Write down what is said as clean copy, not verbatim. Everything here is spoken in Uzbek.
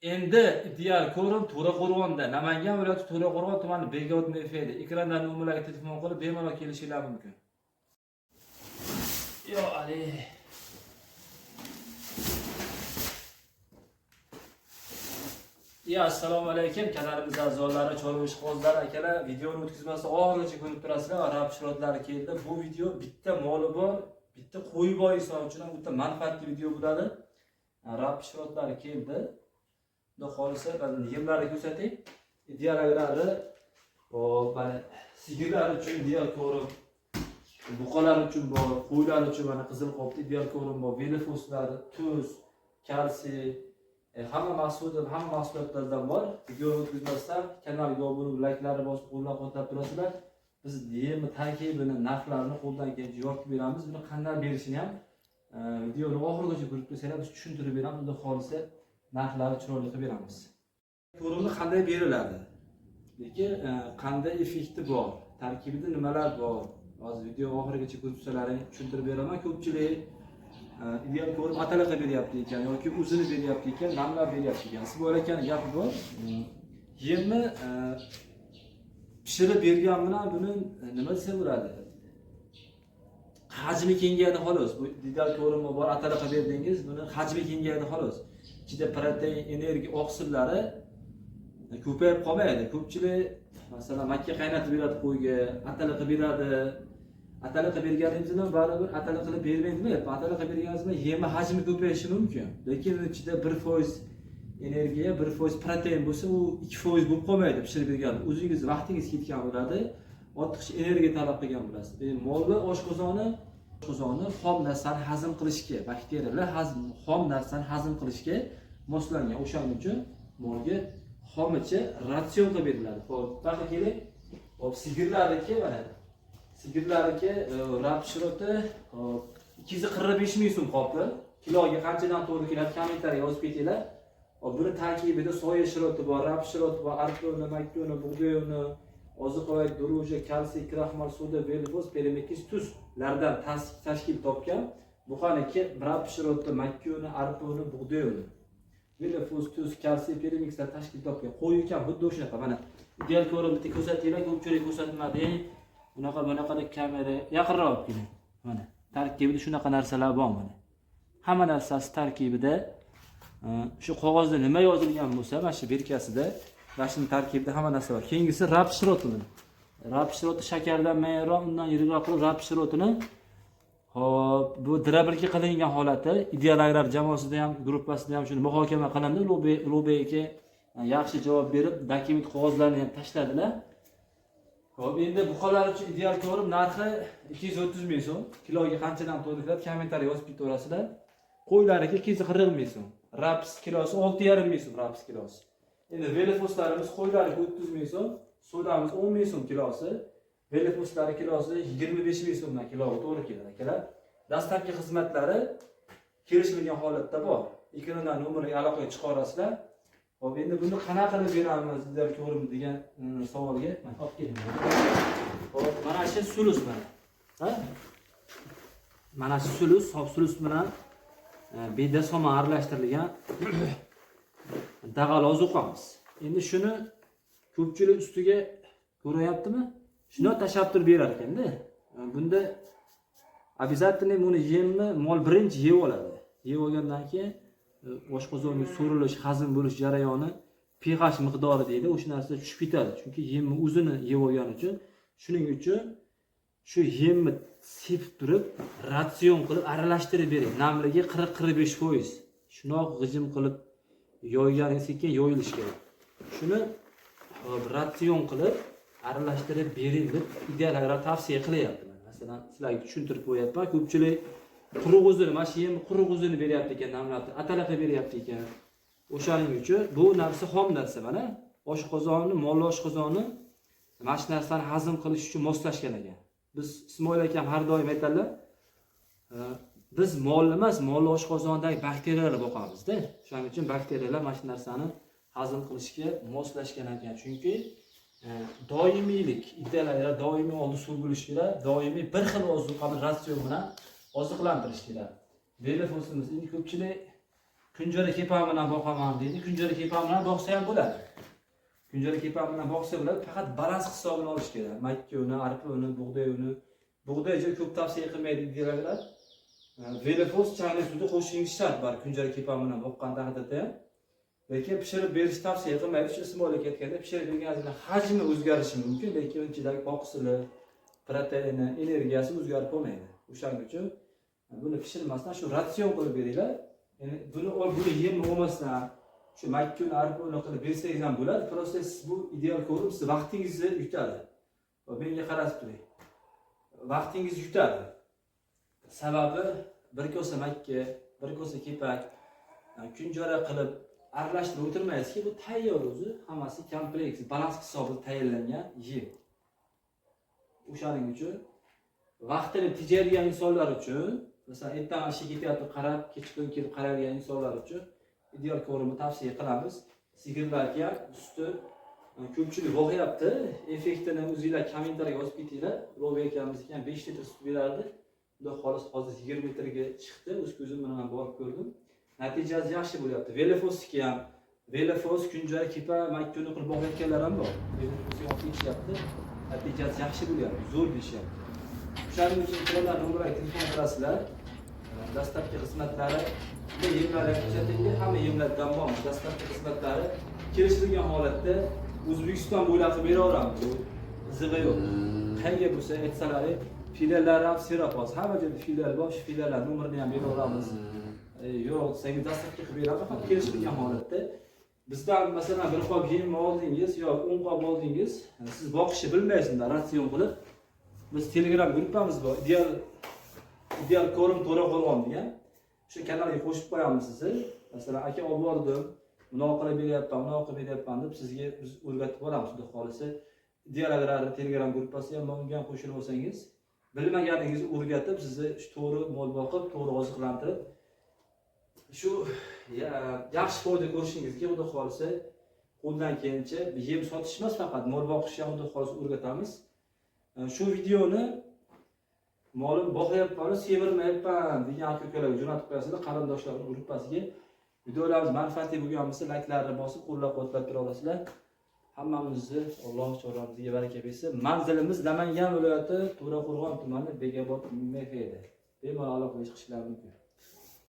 Endi ideal ko'rim To'raqo'rg'onda, Namangan viloyati To'raqo'rg'on tumani Begobod efirda ekrandan nomerlarga telefon qilib bemalol kelishinglar mumkin. Yo Ali. Assalomu alaykum kanalimiz a'zolari, chorva ishqibozlari, akalar. Videoni o'tkazmasdan oxirigacha ko'rib turasizlar. Arab shirootlari keldi. Bu video bitta moli bor, bitta qo'y bor inson uchun ham o'ta manfaatli video bo'ladi. Arab shirootlari keldi. Xudo xolisa yemlarni ko'rsatay. Idealagrari, mana sigirlar uchun ideal ko'rim, buqalar uchun bor, qo'ylar uchun mana qizil qopli ideal ko'rim bor, velofoslar, tuz, kalsiy, hamma mahsulotlardan bor. Videoni o'tkazmasdan kanalga obuna bo'lib, layklarni bosib, qo'llab-quvvatlab turasizlar. Biz yem tarkibini, narxlarini qo'ldan kelgancha yoritib beramiz. Buni qanday berishini ham videoni oxirigacha ko'rib tursangiz biz tushuntirib beramiz. Xudo xolisa narxlarni chiroyli qilib beramiz. Ko'rimni qanday beriladi? Lekin qanday effekti bor? Tarkibida nimalar bor? Hozir video oxirigacha ko'rib tursalaring tushuntirib beraman. Ko'pchilik ideal ko'rim atalaqa beryapti ekan yoki o'zini beryapti ekan, namlab beryapti ekan. Siz bo'lakan gapi bor. Yemni pishirib bergan bilan buni nima desa bo'ladi? Hajmi kengayadi xolos. Bu ideal ko'rimi bor, atalaqa berdingiz, buni hajmi kengayadi xolos. Ichida protein, energiya oqsillari ko'payib qolmaydi. Ko'pchilik masalan makka qaynatib beradi qo'yga, atalaqa beradi. Atalaqa berganingiz bilan baribir atalaqa qilib bermaydi. Atalaqa berganingiz bilan yemi hajmi ko'payishi mumkin. Lekin ichida 1% energiya, 1% protein bo'lsa, u 2% bo'lib qolmaydi pishirib berganda. O'zingiz vaqtingiz ketgan bo'ladi, ortiqcha energiya talab qilgan bo'lasiz. Molni oshqozoni xom narsani hazm qilishga, bakteriyalar xom narsani hazm qilishga moslangan. O'shaning uchun molga xomicha ratsion qilib beriladi. Xo'p, baqa keling. Hop, sigirlarniki mana. Sigirlarniki rab shiroti 245 ming so'm qopli. Kiloga qanchadan to'g'ri keladi kommentariyga yozib ketinglar. Hop, buni tarkibida soya shiroti bor, rab shiroti bor, arpa uni, makka uni, bug'doy uni, oziq-ovqat, druja, kalsiy, kraxmal, soda, velifos, permekis, tuzlardan tashkil topgan. Bu qaniki rab shiroti, makka uni, arpa uni, bug'doy uni. Velifos, tuz, kalsiy, permekislar tashkil topgan. Qo'y ekan xuddi o'shaqa. Mana ideal ko'rim bitta ko'rsatinglar, ko'pchilik ko'rsatmadi. Bunaqa kamera yaqinroq olib keling. Mana tarkibida shunaqa narsalar bor mana. Hamma narsasi tarkibida shu qog'ozda nima yozilgan bo'lsa, mana shu berkasida, mana shu tarkibida hamma narsa bor. Keyingisi rab shiroti. Rab shiroti shakardan mayroq, undan yiriroq qilib rab shirotini hop, bu drabilga qilingan holati ideal agrar jamoasida ham, gruppasida ham shuni muhokama qilindi. Lobeyga yaxshi javob berib, dokument qog'ozlarni ham tashladilar. Hop, endi buqalar uchun ideal ko'rim narxi 230 ming so'm. Kiloga qanchadan to'g'ri keladi kommentariyga yozib ketaverasizlar. Qo'ylarga 240 ming so'm. Raps kilosi 6,5 ming so'm raps kilosi. Endi velofoslarimiz qo'ylariga 30 ming so'm, sodamiz 10 ming so'm kilosi. Velofoslar kilosi 25 ming so'mdan kiloga to'g'ri keladi akalar. Dastlabki xizmatlari kelishilgan holatda bor. Ekrandan nomerga aloqaga chiqarasizlar. Hop, endi buni qanaqa qilib beramiz ideal ko'rim degan savolga olib keling. Hop, mana shu sulus mana. Ha? Mana shu sulus, sulus bilan bedasoma aralashtirilgan dag'al ozuqamiz. Endi shuni ko'pchilik ustiga ko'ryaptimi? Shuni tashab turib berar ekanda. Bunda обязательно buni yemni mol birinchi yeb oladi. Yeb olgandan keyin oshqozonga so'rilish, hazm bo'lish jarayoni pH miqdori deydi, o'sha narsa tushib ketadi. Chunki yemni o'zini yeb olgani uchun, shuning uchun shu yemni sepib turib, ratsion qilib aralashtirib bering. Namligi 40-45%. Shunoq g'ijim qilib yoyganingiz keyin yoyilish kerak. Shuni ratsion qilib aralashtirib bering deb ideal agrar tavsiya qilyapti. Masalan, sizlarga tushuntirib qo'yapman. Ko'pchilik quruq o'zini, mana shu yemni quruq o'zini beryapti ekan, namlatib, atalaqa beryapti ekan. O'shaning uchun bu narsa xom narsa mana. Oshqozonni, mol oshqozoni mana shu narsani hazm qilish uchun moslashgan ekan. Biz Ismoil akam har doim aytadilar, biz molni emas, mol oshqozonidagi bakteriyalarni boqamiz-da. Shuning uchun bakteriyalar mana shu narsani hazm qilishga moslashgan ekan. Chunki doimiylik, ideallar doimiy oldi suv bo'lish kerak, doimiy bir xil ozuqani ratsion bilan oziqlantirish kerak. Velofosimiz endi ko'pchilik kunjara kepan bilan boqaman deydi. Kunjara kepan bilan boqsa ham bo'ladi. Kunjara kepan bilan boqsa bo'ladi, faqat balans hisobini olish kerak. Makka uni, arpa uni, bug'doy uni. Bug'doyga ko'p tavsiya qilmaydi deydilar. Velofos changli suvda qo'shishingiz shart bor kunjara kepan bilan boqqan taqdirda ham. Lekin pishirib berish tavsiya qilmaydi. Shu Ismoilga aytganda pishirib berganingizda hajmi o'zgarishi mumkin, lekin ichidagi oqsili, proteini, energiyasi o'zgarib qolmaydi. O'shaning uchun buni pishirmasdan shu ratsion qilib beringlar. Ya'ni buni yem olmasdan shu makkuni arpani qilib bersangiz ham bo'ladi. Prosta siz bu ideal ko'rib, siz vaqtingizni yutadi. Va menga qarab turing. Vaqtingizni yutadi. Sababi bir kosa makka, bir kosa kepak, kunjara qilib aralashtirib o'tirmaysizki, bu tayyor o'zi, hammasi kompleks, balans hisobida tayyorlangan yem. O'shaning uchun vaqtini tejaydigan insonlar uchun, masalan, ertaman ishga ketyapti, qarab, kechqurun kelib qaraydigan insonlar uchun ideal ko'rimni tavsiya qilamiz. Sigirlarga suti ko'pchilik bo'g'yapti. Effektini o'zingizlar kommentariyga yozib ketinglar. Robi akamizniki ham 5 litr sut berardi. Xudo xolos hozir 20 litrga chiqdi. O'z ko'zim bilan borib ko'rdim. Natijasi yaxshi bo'lyapti. Velofosniki ham, Velofos kunjara kepa makkuni qilib bo'g'ayotganlar ham bor. Velofosga olib ketishyapti. Natijasi yaxshi bo'lyapti. Zo'r deyishyapti. O'shaning uchun sizlar nomerga telefon qilasizlar. Dastlabki xizmatlari yemlarga ko'rsatilgan, hamma yemlar davom. Dastlabki xizmatlari kelishilgan holatda O'zbekiston bo'ylab beraveramiz. Qizig'i yo'q. Qayerga bo'lsa aytsalar, filiallar ham Serapos, hamma joyda filial bor, shu filiallar nomerini ham beraveramiz. Yo'q, senga dastlabki qilib beramiz, faqat kelishilgan holatda. Bizdan masalan bir qop yem oldingiz yoki 10 qop oldingiz, siz boqishni bilmaysizlar, ratsion qilib. Biz Telegram gruppamiz bor, ideal ko'rim To'raqo'rg'on degan. Shu kanalga qo'shib qo'yamiz sizni. Masalan, aka olib bordim, bunaqa qilib beryapman, bunaqa qilib beryapman deb sizga biz o'rgatib boramiz. Xudo xolisa, ideal agrarni Telegram gruppasiga ham unga ham qo'shilib olsangiz, bilmaganingizni o'rgatib, sizni shu to'g'ri mol boqib, to'g'ri oziqlantirib, shu yaxshi foyda ko'rishingizga xudo xolisa qo'ldan kelgancha yem sotish emas, faqat mol boqishni ham xudo xolisa o'rgatamiz. Shu videoni molim boqyapman, semirmayapman degan aka-ukalarga jo'natib qo'yasizlar, qarindoshlar gruppasiga. Videolarimiz manfaatli bo'lgan bo'lsa, layklarni bosib, qo'llab-quvvatlab tura olasizlar. Hammamizni Alloh choramizga baraka bersin. Manzilimiz Namangan viloyati To'raqo'rg'on tumani Begobod MFda. Bemalol aloqa chiqishlari mumkin.